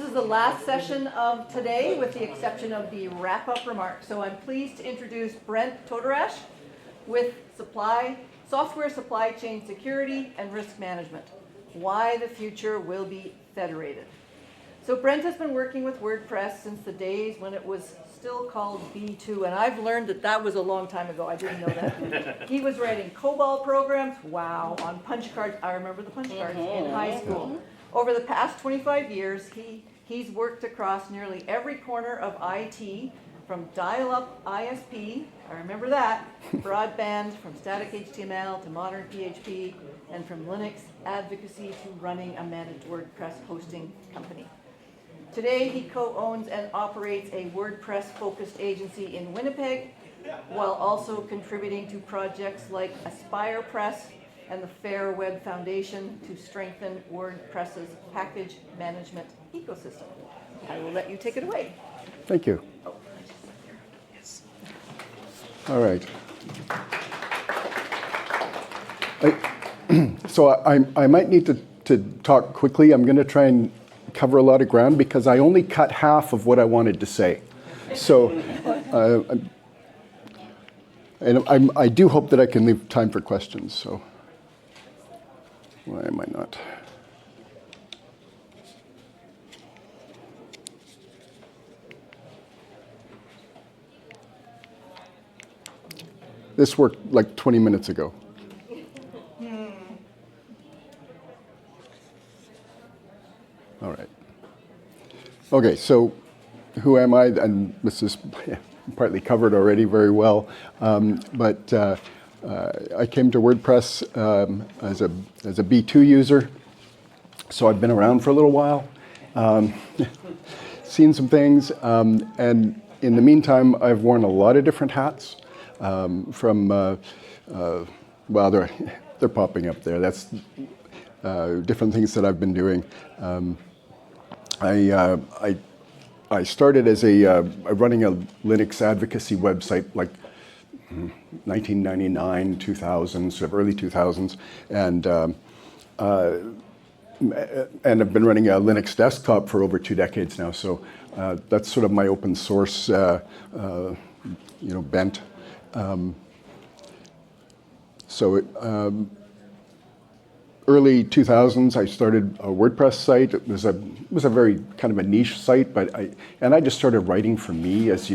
is the last session of today, with the exception of the wrap-up remarks. So I'm pleased to introduce Brent Todarash with software supply chain security and risk management. Why the future will be federated. So Brent has been working with WordPress since the days when it was still called V2, and I've learned that that was a long time ago. I didn't know that. He was writing COBOL programs, wow, on punch cards. I remember the punch cards in high school. Over the past 25 years, he's worked across nearly every corner of IT, from dial-up ISP, I remember that, broadband, from static HTML to modern PHP, and from Linux advocacy to running a managed WordPress hosting company. Today, he co-owns and operates a WordPress-focused agency in Winnipeg, while also contributing to projects like AspirePress and the FAIR Web Foundation to strengthen WordPress's package management ecosystem. I will let you take it away. Thank you. All right. So I might need to talk quickly. I'm going to try and cover a lot of ground because I only cut half of what I wanted to say. So I do hope that I can leave time for questions. So why am I not? This worked like 20 minutes ago. All right. Okay, so who am I? And this is partly covered already very well. But I came to WordPress as a B2 user. So I've been around for a little while, seen some things. And in the meantime, I've worn a lot of different hats. Well, they're popping up there. That's different things that I've been doing. I started as running a Linux advocacy website like 1999, 2000, sort of early 2000s, and I've been running a Linux desktop for over 2 decades now. So that's sort of my open source, bent. Early 2000s, I started a WordPress site. It was a very kind of a niche site, but I just started writing for me, as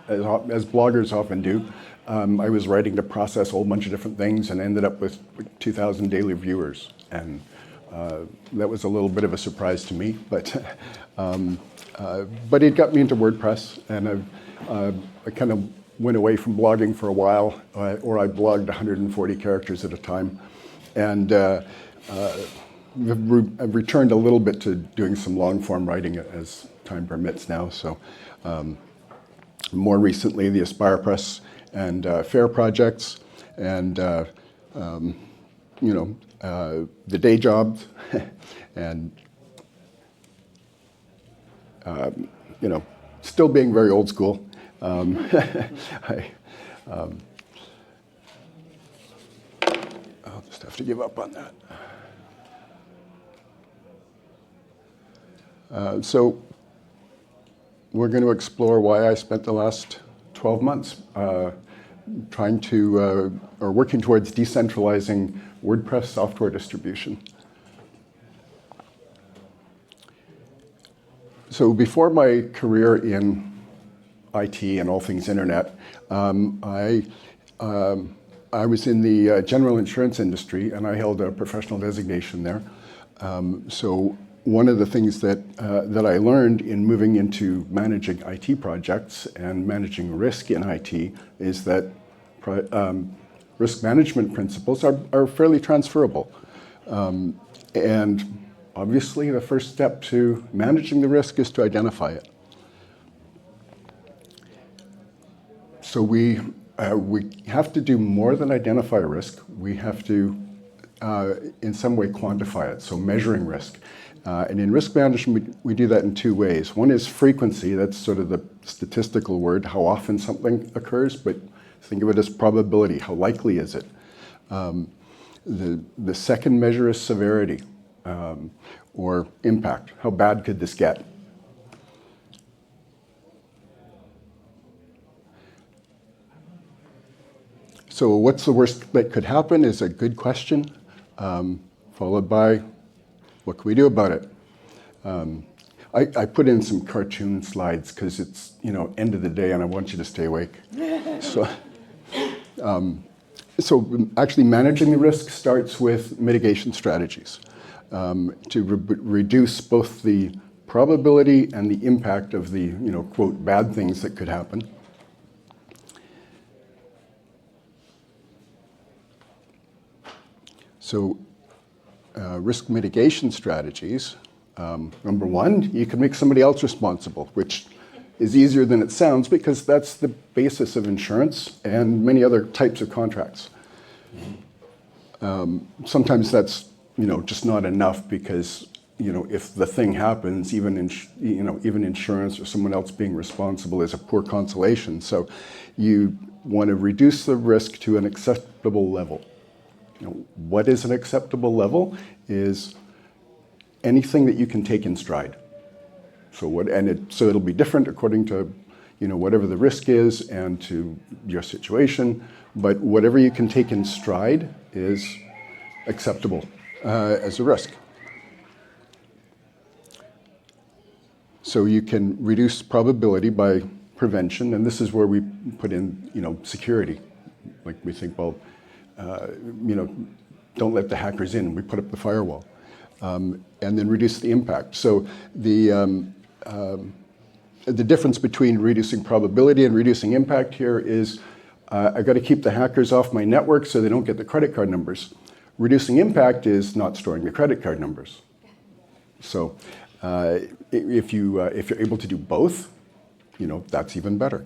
bloggers often do. I was writing to process a whole bunch of different things, and ended up with 2,000 daily viewers, and that was a little bit of a surprise to me. But it got me into WordPress, and I kind of went away from blogging for a while, or I blogged 140 characters at a time, and I've returned a little bit to doing some long-form writing as time permits now. So more recently, the AspirePress and FAIR projects, and the day job, and still being very old school. I'll just have to give up on that. So we're going to explore why I spent the last 12 months working towards decentralizing WordPress software distribution. So before my career in IT and all things internet, I was in the general insurance industry, and I held a professional designation there. So one of the things that I learned in moving into managing IT projects and managing risk in IT is that risk management principles are fairly transferable. And obviously, the first step to managing the risk is to identify it. So we have to do more than identify risk. We have to, in some way, quantify it, so measuring risk. And in risk management, we do that in 2 ways. One is frequency. That's sort of the statistical word, how often something occurs, but think of it as probability. How likely is it? The second measure is severity, or impact. How bad could this get? So what's the worst that could happen is a good question, followed by what can we do about it? I put in some cartoon slides because it's, end of the day and I want you to stay awake. So actually managing the risk starts with mitigation strategies to reduce both the probability and the impact of the, quote, bad things that could happen. So risk mitigation strategies, number one, you can make somebody else responsible, which is easier than it sounds because that's the basis of insurance and many other types of contracts. Sometimes that's, just not enough because, if the thing happens, even insurance or someone else being responsible is a poor consolation. So you want to reduce the risk to an acceptable level. What is an acceptable level is anything that you can take in stride. So it'll be different according to, whatever the risk is and to your situation, but whatever you can take in stride is acceptable as a risk. So you can reduce probability by prevention, and this is where we put in, security. Like we think, well, don't let the hackers in. We put up the firewall, and then reduce the impact. So the difference between reducing probability and reducing impact here is I've got to keep the hackers off my network so they don't get the credit card numbers. Reducing impact is not storing the credit card numbers. So if you're able to do both, that's even better.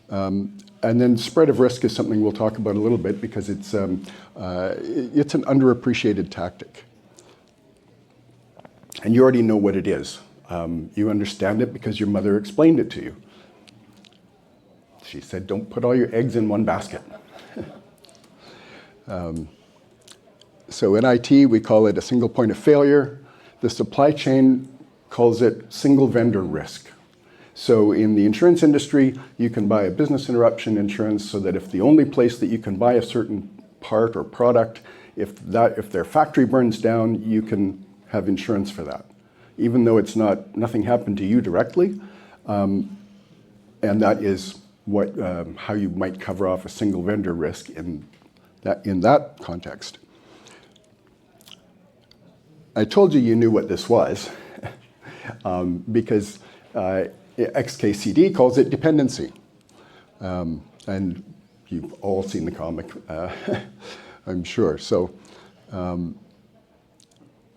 And then spread of risk is something we'll talk about a little bit because it's an underappreciated tactic. And you already know what it is. You understand it because your mother explained it to you. She said, don't put all your eggs in one basket. So in IT, we call it a single point of failure. The supply chain calls it single vendor risk. So in the insurance industry, you can buy a business interruption insurance so that if the only place that you can buy a certain part or product, if their factory burns down, you can have insurance for that, even though nothing happened to you directly. And that is how you might cover off a single vendor risk in that context. I told you knew what this was because XKCD calls it dependency. And you've all seen the comic, I'm sure. So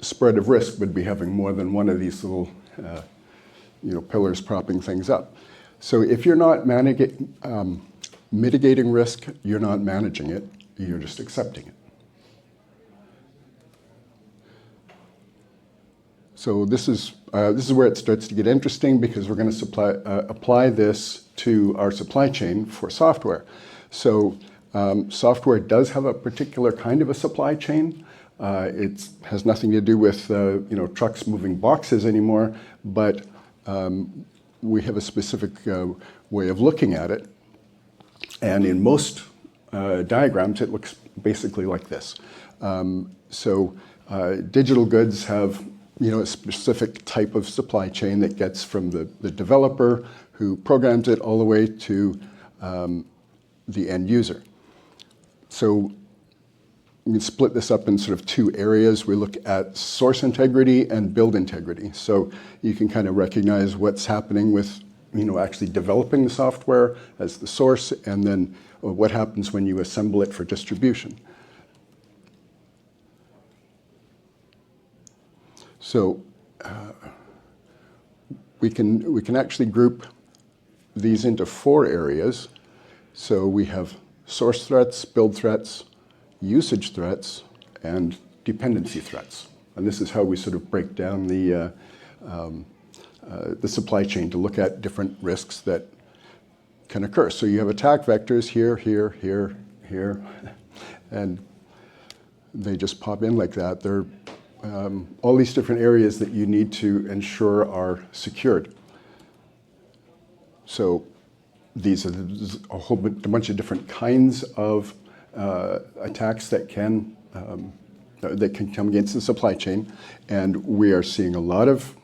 spread of risk would be having more than one of these little pillars propping things up. So if you're not mitigating risk, you're not managing it, you're just accepting it. So this is where it starts to get interesting because we're going to apply this to our supply chain for software. So software does have a particular kind of a supply chain. It has nothing to do with trucks moving boxes anymore, but we have a specific way of looking at it. And in most diagrams, it looks basically like this. Digital goods have a specific type of supply chain that gets from the developer who programs it all the way to the end user. So we split this up in sort of two areas. We look at source integrity and build integrity. So you can kind of recognize what's happening with actually developing the software as the source, and then what happens when you assemble it for distribution. So we can actually group these into 4 areas. So we have source threats, build threats, usage threats, and dependency threats. And this is how we sort of break down the supply chain to look at different risks that can occur. So you have attack vectors here, here, here, here, and they just pop in like that. They're all these different areas that you need to ensure are secured. So these are a bunch of different kinds of attacks that can come against the supply chain, and we are seeing a lot of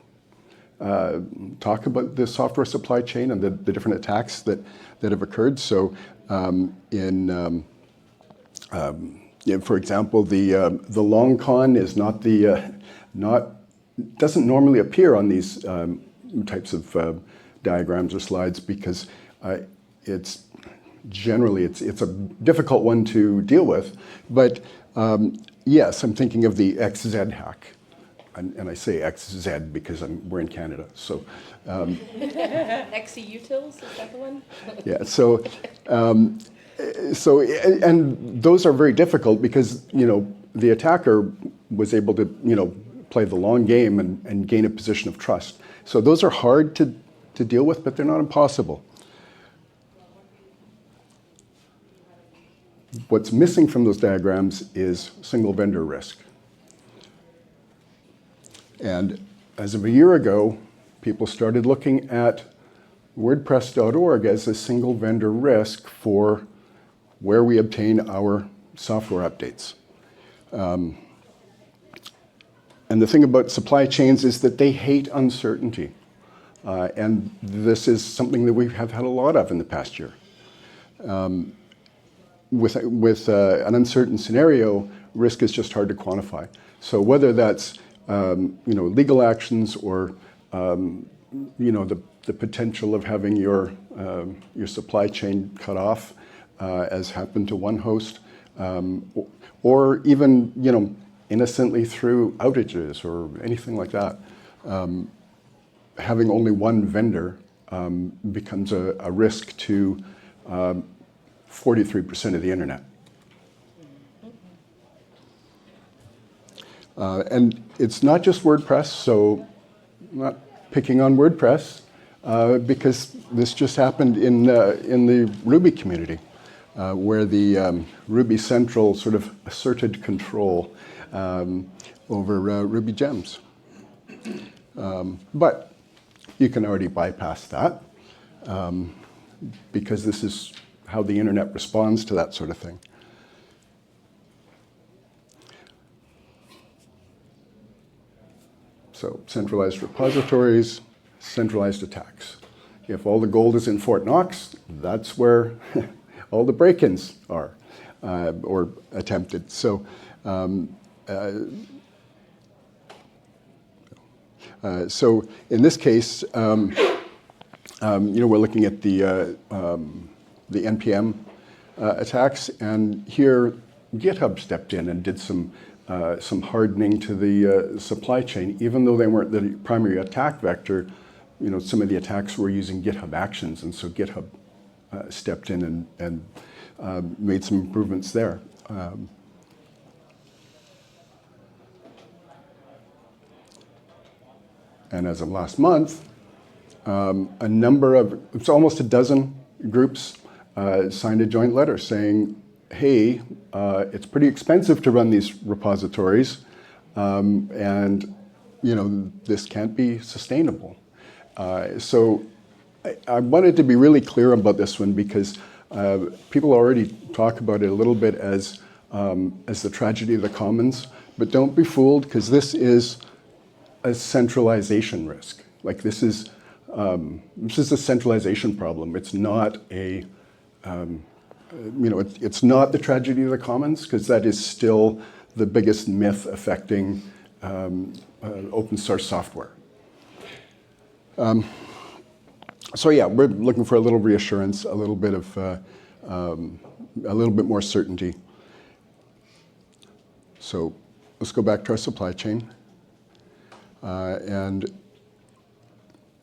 talk about the software supply chain and the different attacks that have occurred. So, for example, the long con is doesn't normally appear on these types of diagrams or slides because it's a difficult one to deal with. But yes, I'm thinking of the XZ hack. And I say XZ because we're in Canada. So XEUtils, is that the one? yeah. So and those are very difficult because the attacker was able to play the long game and gain a position of trust. So those are hard to deal with, but they're not impossible. What's missing from those diagrams is single vendor risk. And as of a year ago, people started looking at WordPress.org as a single vendor risk for where we obtain our software updates. And the thing about supply chains is that they hate uncertainty. And this is something that we have had a lot of in the past year. With an uncertain scenario, risk is just hard to quantify. So whether that's legal actions or the potential of having your supply chain cut off, as happened to one host, or even innocently through outages or anything like that, having only one vendor becomes a risk to 43% of the internet. And it's not just WordPress, so I'm not picking on WordPress, because this just happened in the Ruby community, where the Ruby Central sort of asserted control over Ruby gems. But you can already bypass that, because this is how the internet responds to that sort of thing. So centralized repositories, centralized attacks. If all the gold is in Fort Knox, that's where all the break-ins are, or attempted. So, so in this case, we're looking at the NPM attacks, and here GitHub stepped in and did some hardening to the supply chain, even though they weren't the primary attack vector. Some of the attacks were using GitHub Actions, and so GitHub stepped in and made some improvements there. And as of last month, it's almost a dozen groups signed a joint letter saying, hey, it's pretty expensive to run these repositories, and this can't be sustainable. So I wanted to be really clear about this one because people already talk about it a little bit as the tragedy of the commons, but don't be fooled, because this is a centralization risk. Like this is a centralization problem. It's not a it's not the tragedy of the commons, because that is still the biggest myth affecting open source software. So yeah, we're looking for a little reassurance, a little bit more certainty. So let's go back to our supply chain and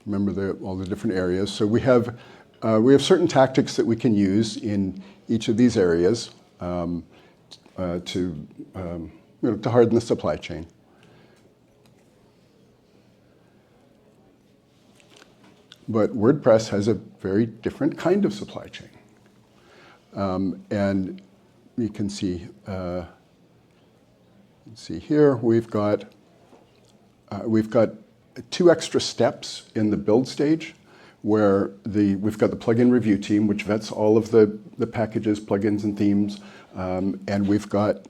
remember all the different areas. So we have certain tactics that we can use in each of these areas to harden the supply chain. But WordPress has a very different kind of supply chain, and you can see here we've got 2 extra steps in the build stage, where we've got the plugin review team, which vets all of the packages, plugins, and themes, and we've got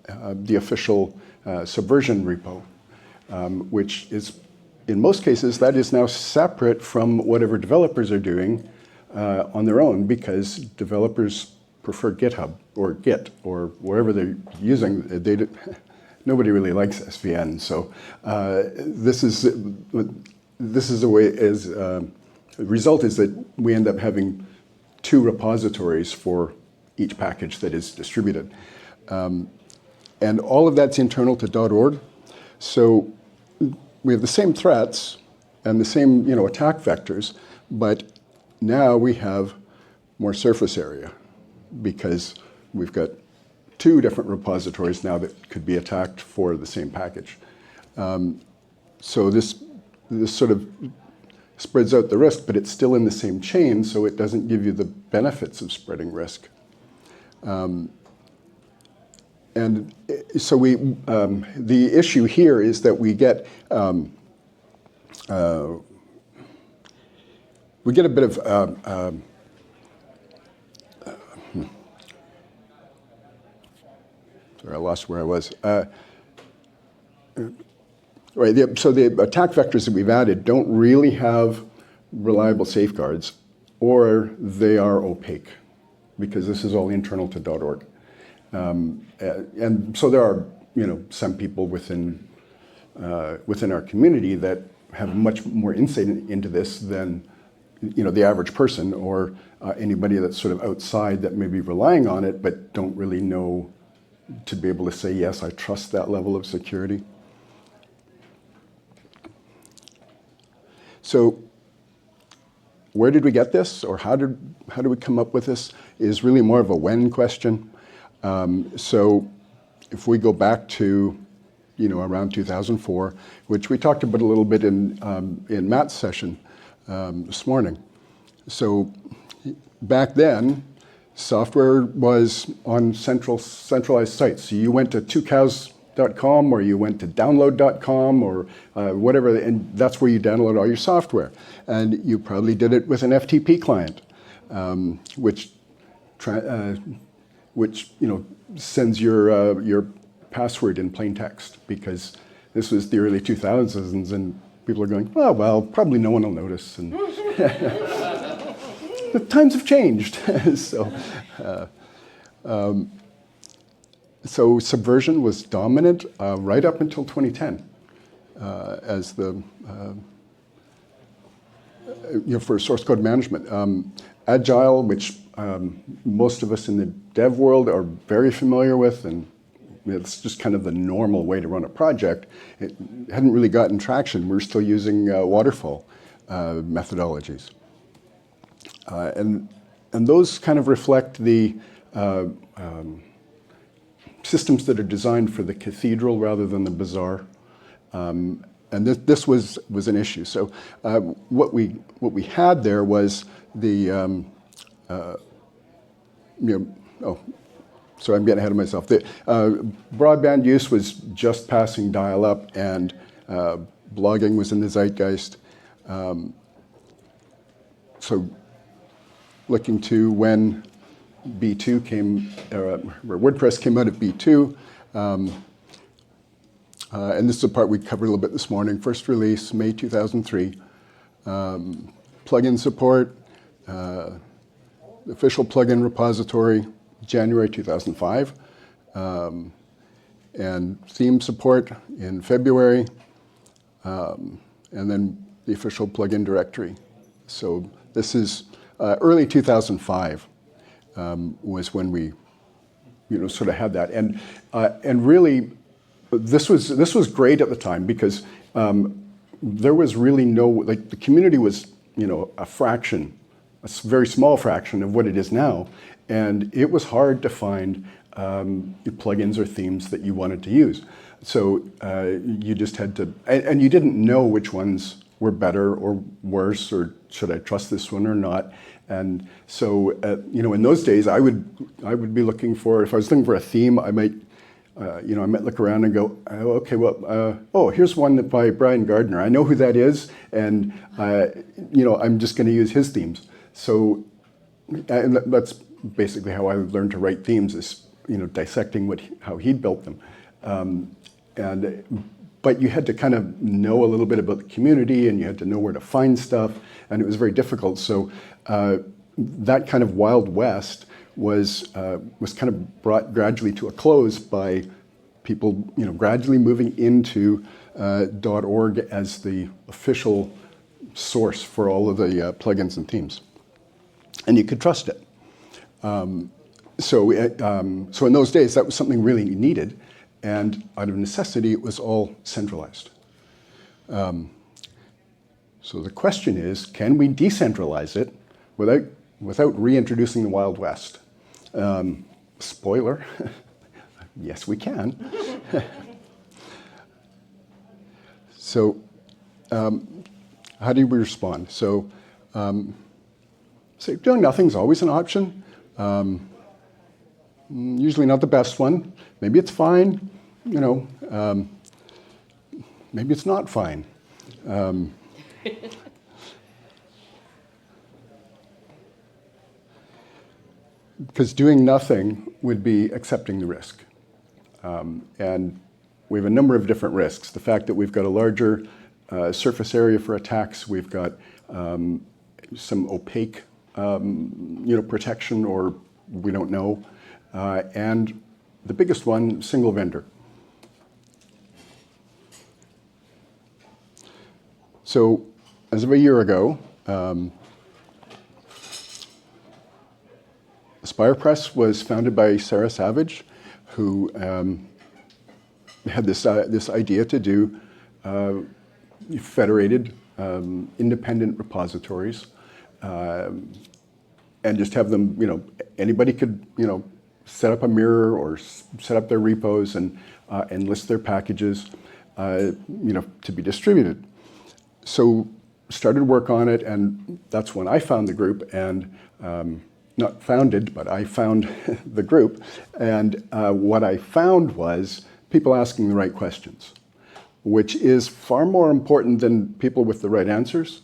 the official Subversion repo, which is, in most cases, that is now separate from whatever developers are doing on their own, because developers prefer GitHub or Git or wherever they're using. Nobody really likes SVN, so this is a way. The result is that we end up having 2 repositories for each package that is distributed, and all of that's internal to .org. So we have the same threats and the same attack vectors, but now we have more surface area because we've got 2 different repositories now that could be attacked for the same package. So this sort of spreads out the risk, but it's still in the same chain, so it doesn't give you the benefits of spreading risk. And so the issue here is that we get a bit of sorry, I lost where I was. Right. So the attack vectors that we've added don't really have reliable safeguards, or they are opaque, because this is all internal to .org. And so there are, some people within our community that have much more insight into this than, the average person, or anybody that's sort of outside that may be relying on it but don't really know to be able to say, yes, I trust that level of security. So where did we get this, or how did we come up with this, is really more of a when question. So if we go back to, around 2004, which we talked about a little bit in Matt's session this morning. So back then, software was on centralized sites. So you went to 2cows.com, or you went to download.com, or whatever, and that's where you download all your software. And you probably did it with an FTP client, which sends your password in plain text, because this was the early 2000s, and people are going, oh, well, probably no one will notice. And the times have changed. So Subversion was dominant right up until 2010 as the for source code management. Agile, which most of us in the dev world are very familiar with, and it's just kind of the normal way to run a project. It hadn't really gotten traction. We're still using waterfall methodologies. And those kind of reflect the systems that are designed for the cathedral rather than the bazaar. And this was an issue. So what we had there was the sorry, I'm getting ahead of myself. The broadband use was just passing dial-up, and blogging was in the zeitgeist. So looking to when B2 came, where WordPress came out of B2, and this is the part we covered a little bit this morning. First release, May 2003. Plugin support, official plugin repository, January 2005. And theme support in February. And then the official plugin directory. So this is early 2005 was when we, sort of had that. And really, this was great at the time, because there was really no, the community was, a fraction, a very small fraction of what it is now. And it was hard to find plugins or themes that you wanted to use. So you just had to, and you didn't know which ones were better or worse, or should I trust this one or not. And so, in those days, I would be looking for, if I was looking for a theme, I might I might look around and go, oh, okay, well, here's one by Brian Gardner. I know who that is, and I'm just going to use his themes. So and that's basically how I learned to write themes, is dissecting how he'd built them. But you had to kind of know a little bit about the community, and you had to know where to find stuff, and it was very difficult. So that kind of Wild West was kind of brought gradually to a close by people gradually moving into .org as the official source for all of the plugins and themes, and you could trust it. So in those days, that was something really needed. And out of necessity, it was all centralized. So the question is, can we decentralize it without reintroducing the Wild West? Spoiler, yes, we can. So how do we respond? So doing nothing's always an option. Usually not the best one. Maybe it's fine, maybe it's not fine. Because doing nothing would be accepting the risk. And we have a number of different risks. The fact that we've got a larger surface area for attacks, we've got some opaque protection, or we don't know. And the biggest one, single vendor. So as of a year ago, AspirePress was founded by Sarah Savage, who had this idea to do federated, independent repositories, and just have them, anybody could, set up a mirror or set up their repos and list their packages, to be distributed. So started work on it, and that's when I found the group, and not founded, but I found the group. And what I found was people asking the right questions, which is far more important than people with the right answers,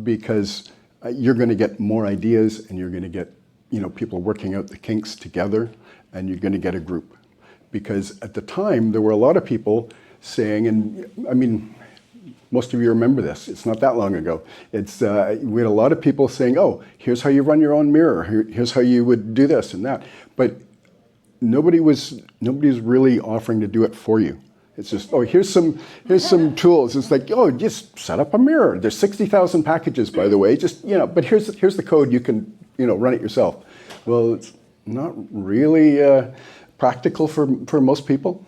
because you're going to get more ideas, and you're going to get people working out the kinks together, and you're going to get a group. Because at the time, there were a lot of people saying, and I mean, most of you remember this, it's not that long ago. We had a lot of people saying, oh, here's how you run your own mirror, here's how you would do this and that. But nobody was really offering to do it for you. It's just, oh, here's some tools. It's like, oh, just set up a mirror. There's 60,000 packages, by the way. Just, but here's the code. You can, run it yourself. Well, it's not really practical for most people.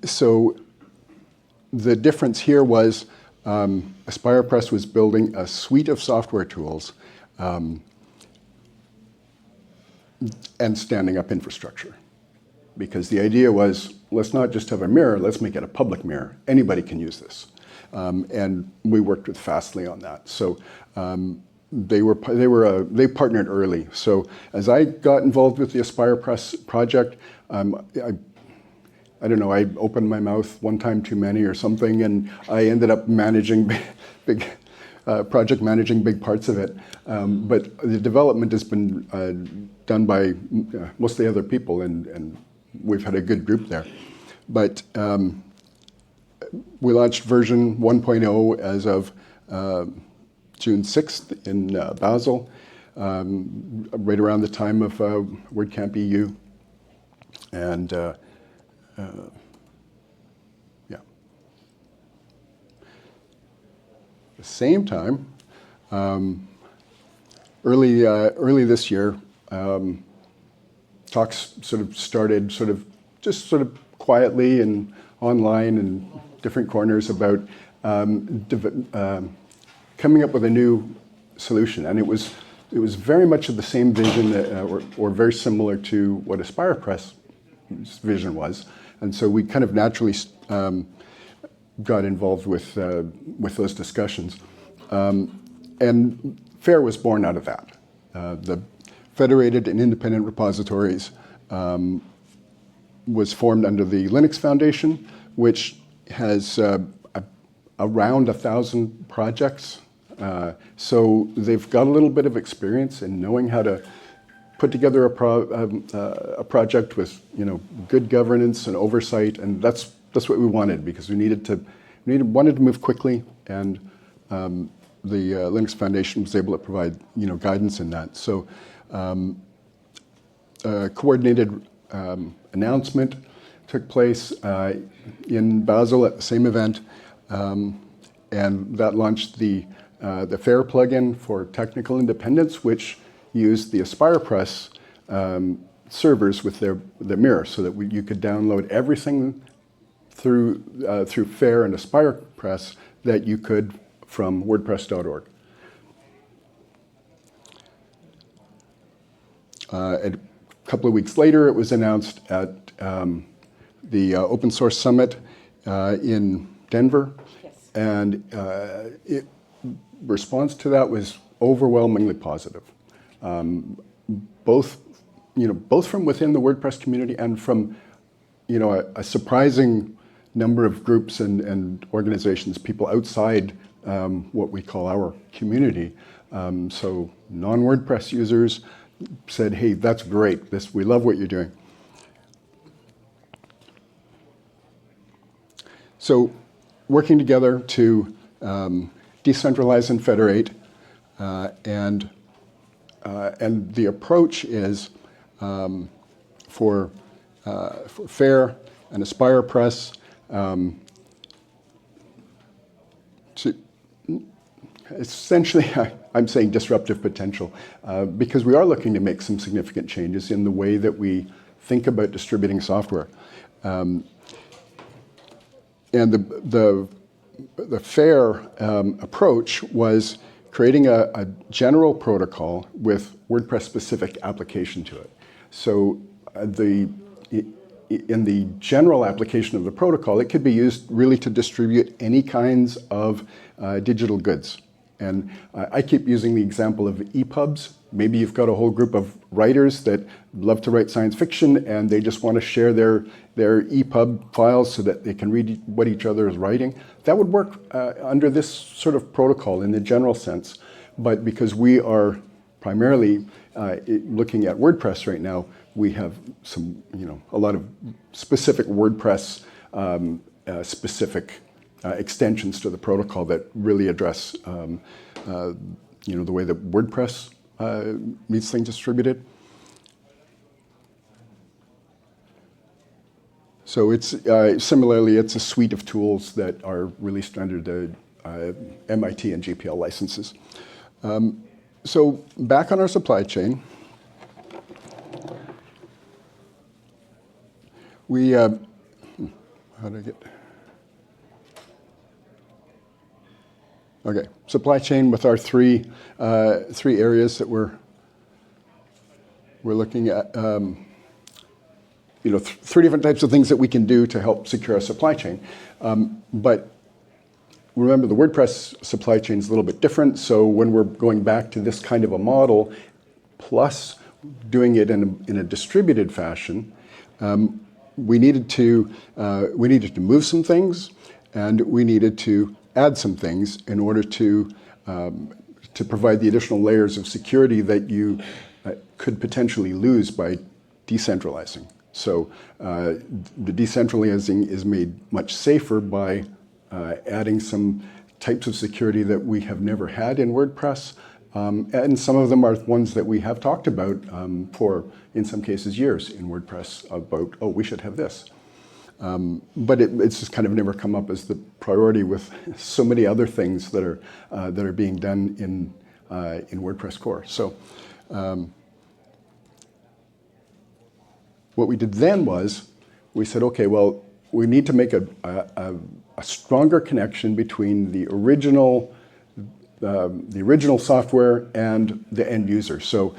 So the difference here was AspirePress was building a suite of software tools and standing up infrastructure. Because the idea was, let's not just have a mirror, let's make it a public mirror. Anybody can use this. And we worked with Fastly on that. So they partnered early. So as I got involved with the AspirePress project, I don't know, I opened my mouth one time too many or something, and I ended up managing project managing big parts of it. But the development has been done by mostly other people, and we've had a good group there. But we launched version 1.0 as of June 6th in Basel, right around the time of WordCamp EU. And yeah. At the same time, early this year, talks sort of started just quietly and online in different corners about coming up with a new solution. And it was very much of the same vision or very similar to what AspirePress' vision was. And so we kind of naturally got involved with those discussions. And FAIR was born out of that. The Federated and independent repositories was formed under the Linux Foundation, which has around 1,000 projects. So they've got a little bit of experience in knowing how to put together a project with good governance and oversight, and that's what we wanted, because we wanted to move quickly, and the Linux Foundation was able to provide guidance in that. So a coordinated announcement took place in Basel at the same event, and that launched the FAIR plugin for technical independence, which used the AspirePress servers with their mirror, so that you could download everything through FAIR and AspirePress that you could from WordPress.org. A couple of weeks later, it was announced at the Open Source Summit in Denver. Yes. And response to that was overwhelmingly positive, both from within the WordPress community and from a surprising number of groups and organizations, people outside what we call our community. So non-WordPress users said, "Hey, that's great. We love what you're doing." So working together to decentralize and federate, and the approach is for FAIR and AspirePress to essentially, I'm saying disruptive potential, because we are looking to make some significant changes in the way that we think about distributing software. And the FAIR approach was creating a general protocol with WordPress-specific application to it. So in the general application of the protocol, it could be used really to distribute any kinds of digital goods. And I keep using the example of EPUBs. Maybe you've got a whole group of writers that love to write science fiction, and they just want to share their EPUB files so that they can read what each other is writing. That would work under this sort of protocol in the general sense. But because we are primarily looking at WordPress right now, we have a lot of specific WordPress specific extensions to the protocol that really address the way that WordPress needs things distributed. So it's similarly, it's a suite of tools that are released under the MIT and GPL licenses. So back on our supply chain, we how did I get? Okay, supply chain with our three areas that we're looking at. Three different types of things that we can do to help secure our supply chain. But remember, the WordPress supply chain is a little bit different. So when we're going back to this kind of a model, plus doing it in a distributed fashion, we needed to move some things, and we needed to add some things in order to provide the additional layers of security that you could potentially lose by decentralizing. So the decentralizing is made much safer by adding some types of security that we have never had in WordPress. And some of them are ones that we have talked about for, in some cases, years in WordPress about, oh, we should have this. But it's just kind of never come up as the priority with so many other things that are being done in WordPress core. So what we did then was we said, okay, well, we need to make a stronger connection between the original software and the end user. So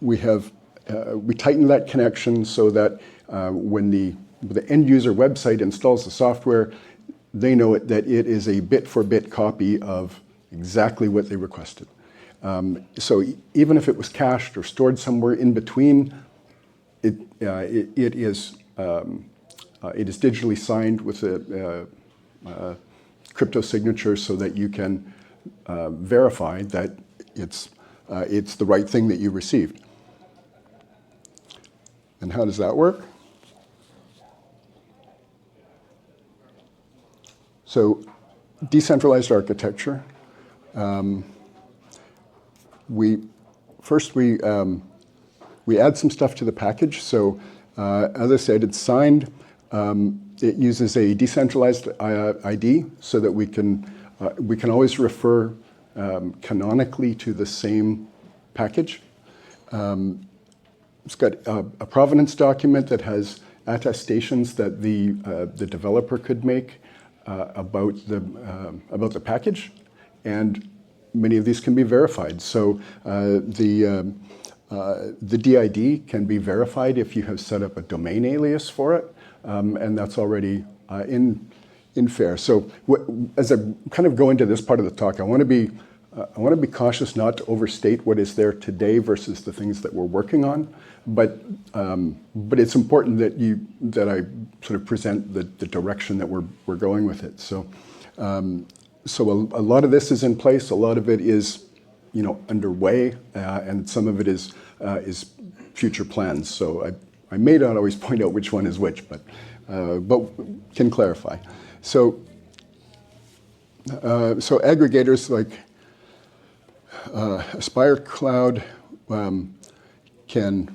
we tightened that connection so that when the end user website installs the software, they know that it is a bit-for-bit copy of exactly what they requested. So even if it was cached or stored somewhere in between, it is it is digitally signed with a crypto signature so that you can verify that it's the right thing that you received. And how does that work? So, decentralized architecture. We add some stuff to the package. So, as I said, it's signed. It uses a decentralized ID so that we can always refer canonically to the same package. It's got a provenance document that has attestations that the developer could make about the package, and many of these can be verified. So the DID can be verified if you have set up a domain alias for it, and that's already in FAIR. So as I kind of go into this part of the talk, I want to be cautious not to overstate what is there today versus the things that we're working on. But it's important that I sort of present the direction that we're going with it. So a lot of this is in place. A lot of it is underway, and some of it is future plans. So I may not always point out which one is which, but can clarify. So aggregators like Aspire Cloud can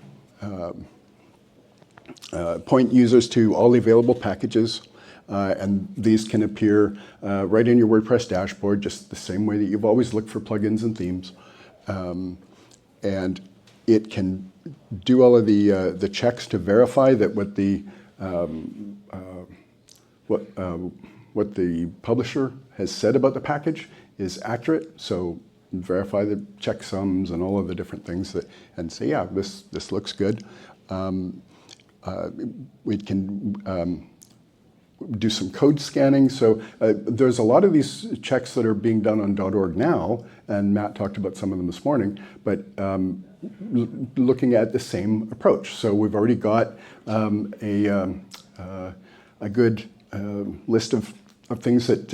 point users to all the available packages, and these can appear right in your WordPress dashboard, just the same way that you've always looked for plugins and themes. And it can do all of the checks to verify that what the publisher has said about the package is accurate. So verify the checksums and all of the different things and say, yeah, this looks good. We can do some code scanning. So there's a lot of these checks that are being done on .org now, and Matt talked about some of them this morning, but looking at the same approach. So we've already got a good list of things that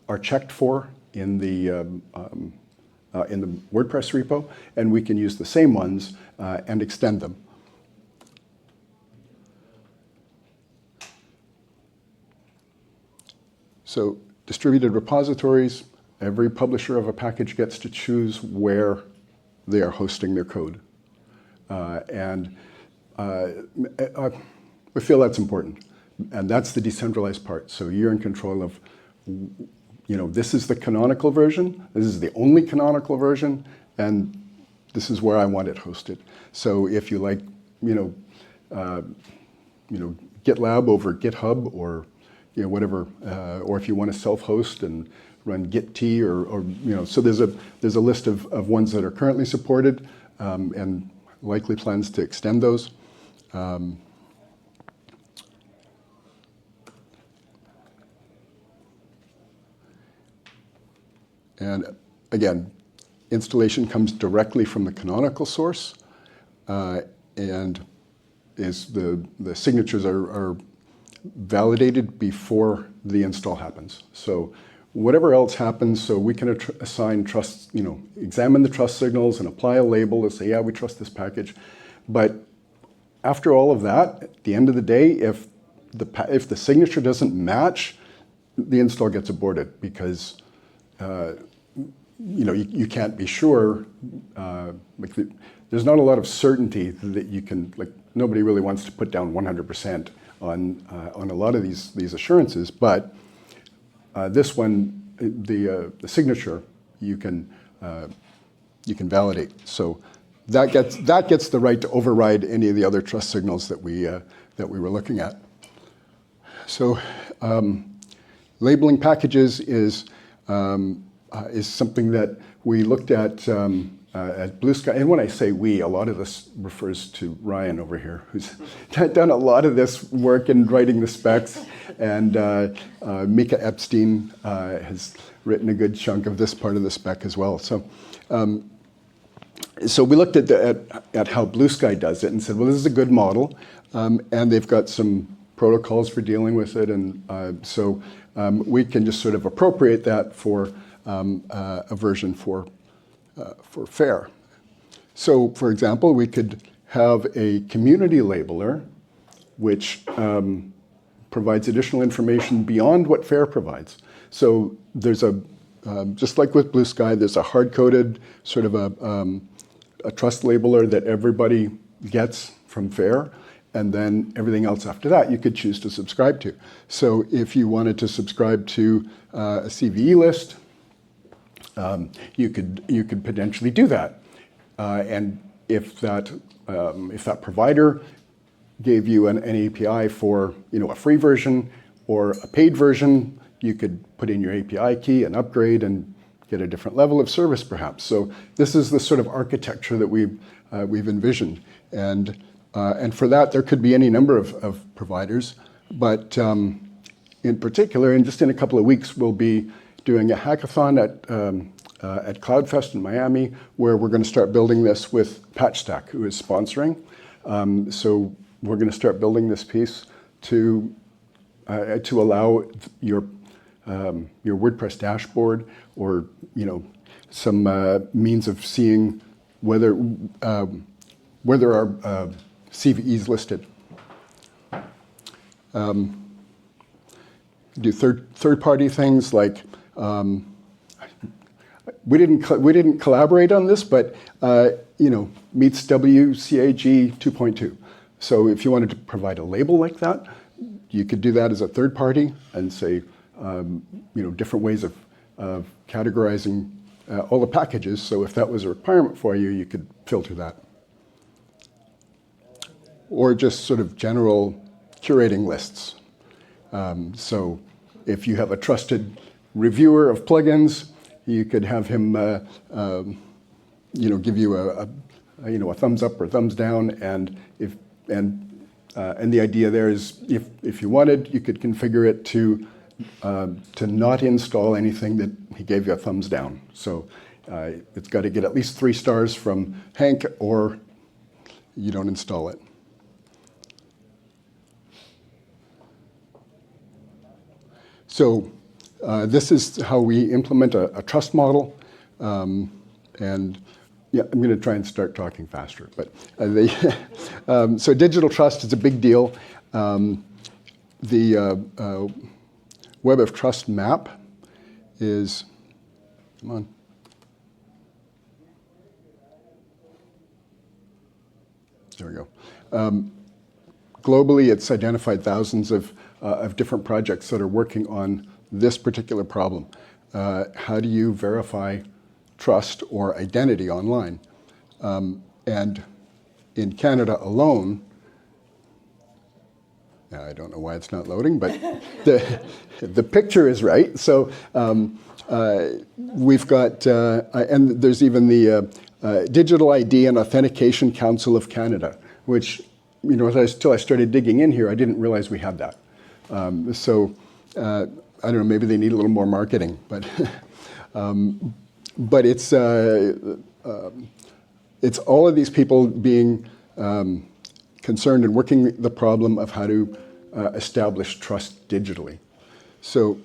are checked for in the WordPress repo, and we can use the same ones and extend them. So distributed repositories, every publisher of a package gets to choose where they are hosting their code. And we feel that's important. And that's the decentralized part. So you're in control of, this is the canonical version, this is the only canonical version, and this is where I want it hosted. So if you like, GitLab over GitHub or whatever, or if you want to self-host and run Git or so there's a list of ones that are currently supported, and likely plans to extend those. And again, installation comes directly from the canonical source, and the signatures are validated before the install happens. So whatever else happens, so we can assign trust, examine the trust signals and apply a label to say, yeah, we trust this package. But after all of that, at the end of the day, if the signature doesn't match, the install gets aborted because you can't be sure. There's not a lot of certainty that you can, nobody really wants to put down 100% on a lot of these assurances, but this one, the signature, you can validate. So that gets the right to override any of the other trust signals that we were looking at. So labeling packages is something that we looked at Blue Sky. And when I say we, a lot of this refers to Ryan over here, who's done a lot of this work in writing the specs. And Mika Epstein has written a good chunk of this part of the spec as well. So we looked at how Blue Sky does it and said, well, this is a good model. and they've got some protocols for dealing with it, and so we can just sort of appropriate that for a version for FAIR. So, for example, we could have a community labeler which provides additional information beyond what FAIR provides. So there's just like with Blue Sky, there's a hard-coded sort of a trust labeler that everybody gets from FAIR, and then everything else after that you could choose to subscribe to. So if you wanted to subscribe to a CVE list, you could potentially do that. And if that provider gave you an API for a free version or a paid version, you could put in your API key and upgrade and get a different level of service perhaps. So this is the sort of architecture that we've envisioned. And for that, there could be any number of providers. But in particular, and just in a couple of weeks, we'll be doing a hackathon at CloudFest in Miami, where we're going to start building this with PatchStack, who is sponsoring. So we're going to start building this piece to allow your WordPress dashboard, or some means of seeing whether our CVEs listed. Do third-party things like we didn't collaborate on this, but meets WCAG 2.2. So if you wanted to provide a label like that, you could do that as a third party and say different ways of categorizing all the packages. So if that was a requirement for you, you could filter that. Or just sort of general curating lists. So if you have a trusted reviewer of plugins, you could have him give you a thumbs up or thumbs down, and the idea there is if you wanted, you could configure it to not install anything that he gave you a thumbs down. So it's got to get at least 3 stars from Hank, or you don't install it. So this is how we implement a trust model, and yeah, I'm going to try and start talking faster. But so digital trust is a big deal. The Web of Trust map is, come on. There we go. Globally, it's identified thousands of different projects that are working on this particular problem. How do you verify trust or identity online? And in Canada alone, I don't know why it's not loading, but the picture is right. So we've got, and there's even the Digital ID and Authentication Council of Canada, which, until I started digging in here, I didn't realize we had that. So I don't know, maybe they need a little more marketing, but it's all of these people being concerned and working the problem of how to establish trust digitally. So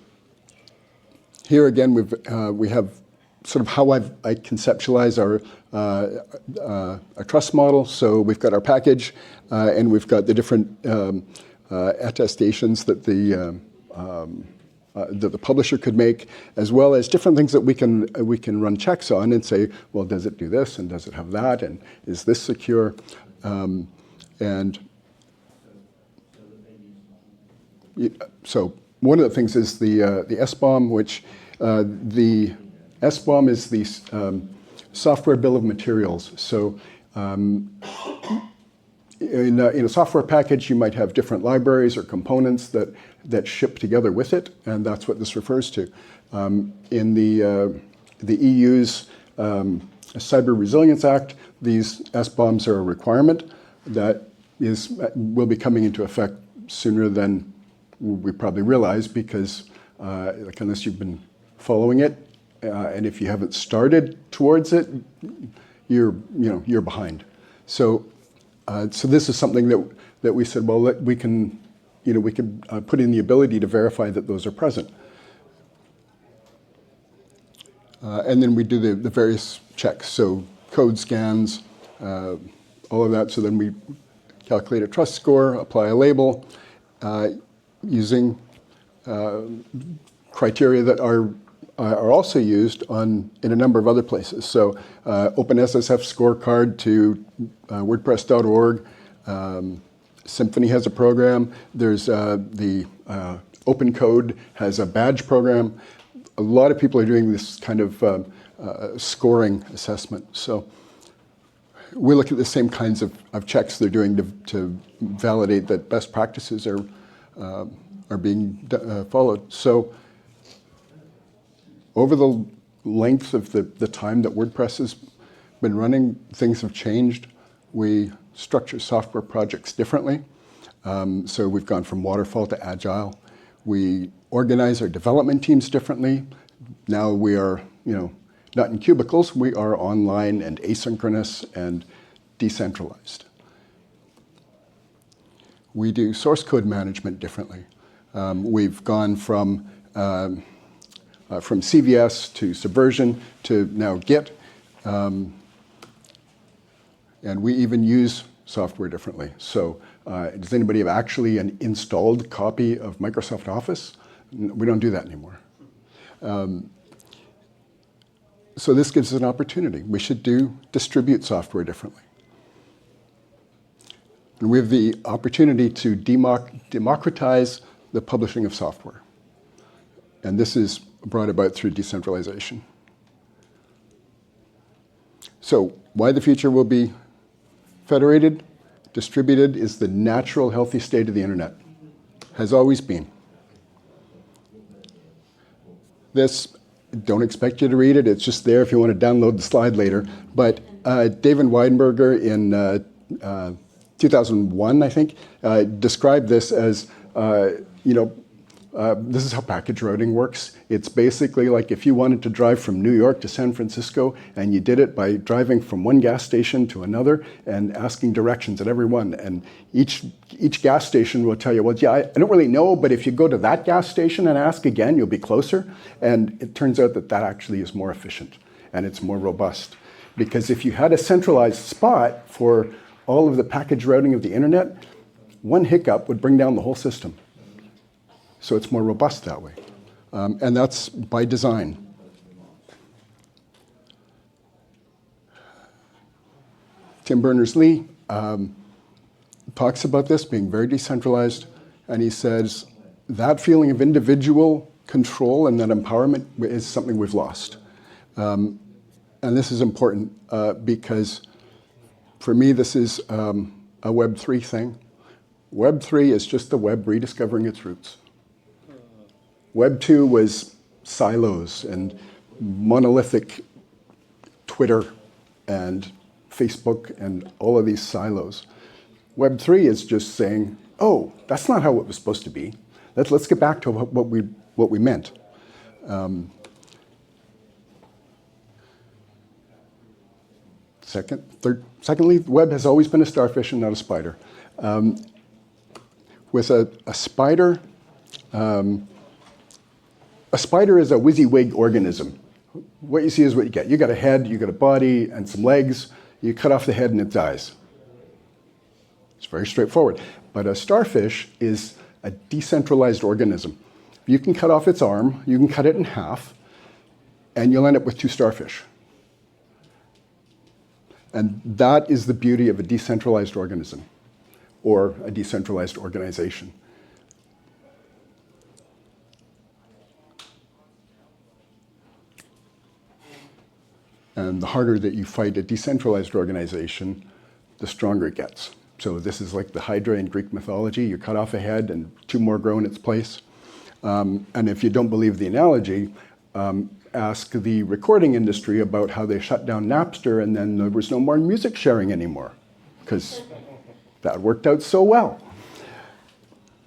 here again, we have sort of how I conceptualize our trust model. So we've got our package, and we've got the different attestations that the publisher could make, as well as different things that we can run checks on and say, well, does it do this, and does it have that, and is this secure? So one of the things is the SBOM, which the SBOM is the software bill of materials. So in a software package, you might have different libraries or components that ship together with it, and that's what this refers to. In the EU's Cyber Resilience Act, these SBOMs are a requirement that will be coming into effect sooner than we probably realize, because unless you've been following it, and if you haven't started towards it, you're behind. So So this is something that we said, well, we can put in the ability to verify that those are present. And then we do the various checks, so code scans, all of that. So then we calculate a trust score, apply a label, using criteria that are also used in a number of other places. So OpenSSF scorecard to WordPress.org. Symfony has a program. There's the Open Code has a badge program. A lot of people are doing this kind of scoring assessment. So we look at the same kinds of checks they're doing to validate that best practices are being followed. So over the length of the time that WordPress has been running, things have changed. We structure software projects differently. So we've gone from waterfall to agile. We organize our development teams differently. Now we are, not in cubicles. We are online and asynchronous and decentralized. We do source code management differently. We've gone from CVS to Subversion to now Git. And we even use software differently. So does anybody have actually an installed copy of Microsoft Office? We don't do that anymore. So this gives us an opportunity. We should distribute software differently. And we have the opportunity to democratize the publishing of software. And this is brought about through decentralization. So why the future will be federated, distributed is the natural, healthy state of the internet. Has always been. This, don't expect you to read it. It's just there if you want to download the slide later. But David Weidenberger in 2001, I think, described this as, this is how package routing works. It's basically like if you wanted to drive from New York to San Francisco and you did it by driving from one gas station to another and asking directions at every one. And each gas station will tell you, well, yeah, I don't really know, but if you go to that gas station and ask again, you'll be closer. And it turns out that actually is more efficient and it's more robust. Because if you had a centralized spot for all of the package routing of the internet, one hiccup would bring down the whole system. So it's more robust that way. And that's by design. Tim Berners-Lee talks about this being very decentralized, and he says that feeling of individual control and that empowerment is something we've lost. And this is important because for me, this is a Web 3 thing. Web 3 is just the web rediscovering its roots. Web 2 was silos and monolithic Twitter and Facebook and all of these silos. Web 3 is just saying, oh, that's not how it was supposed to be. Let's get back to what we meant. Secondly, the web has always been a starfish and not a spider. With a spider, a spider is a WYSIWYG organism. What you see is what you get. You got a head, you got a body, and some legs. You cut off the head and it dies. It's very straightforward. But a starfish is a decentralized organism. You can cut off its arm, you can cut it in half, and you'll end up with two starfish. And that is the beauty of a decentralized organism or a decentralized organization. And the harder that you fight a decentralized organization, the stronger it gets. So this is like the Hydra in Greek mythology. You cut off a head and two more grow in its place. And if you don't believe the analogy, ask the recording industry about how they shut down Napster and then there was no more music sharing anymore because that worked out so well.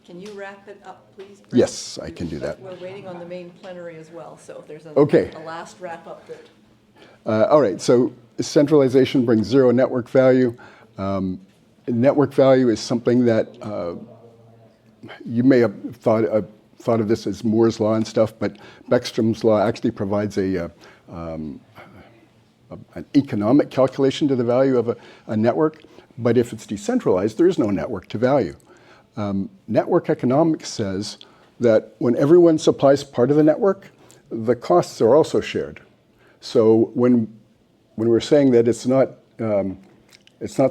Can you wrap it up, please? Brent? Yes, I can do that. We're waiting on the main plenary as well, so if there's a last wrap up that... All right, so centralization brings zero network value. network value is something that you may have thought of this as Moore's law and stuff, but Beckstrom's law actually provides an economic calculation to the value of a network. But if it's decentralized, there is no network to value. Network economics says that when everyone supplies part of the network, the costs are also shared. So when we're saying that it's not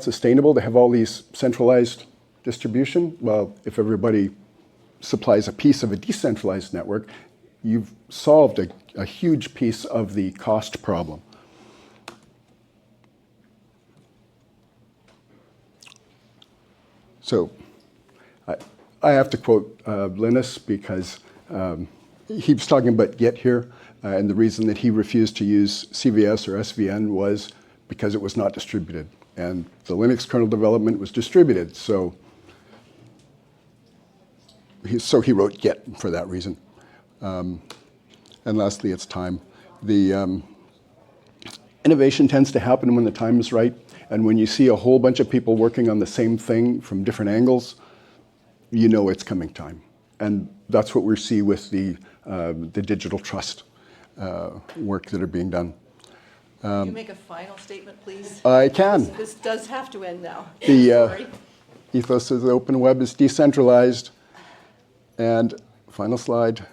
sustainable to have all these centralized distribution, well, if everybody supplies a piece of a decentralized network, you've solved a huge piece of the cost problem. So I have to quote Linus because he was talking about Git here, and the reason that he refused to use CVS or SVN was because it was not distributed. And the Linux kernel development was distributed, so he wrote Git for that reason. And lastly, it's time. The innovation tends to happen when the time is right, and when you see a whole bunch of people working on the same thing from different angles, you know it's coming time. And that's what we see with the digital trust work that are being done. Can you make a final statement, please? I can. This does have to end now. The ethos of the open web is decentralized. And final slide.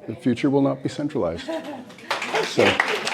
The future will not be centralized. So.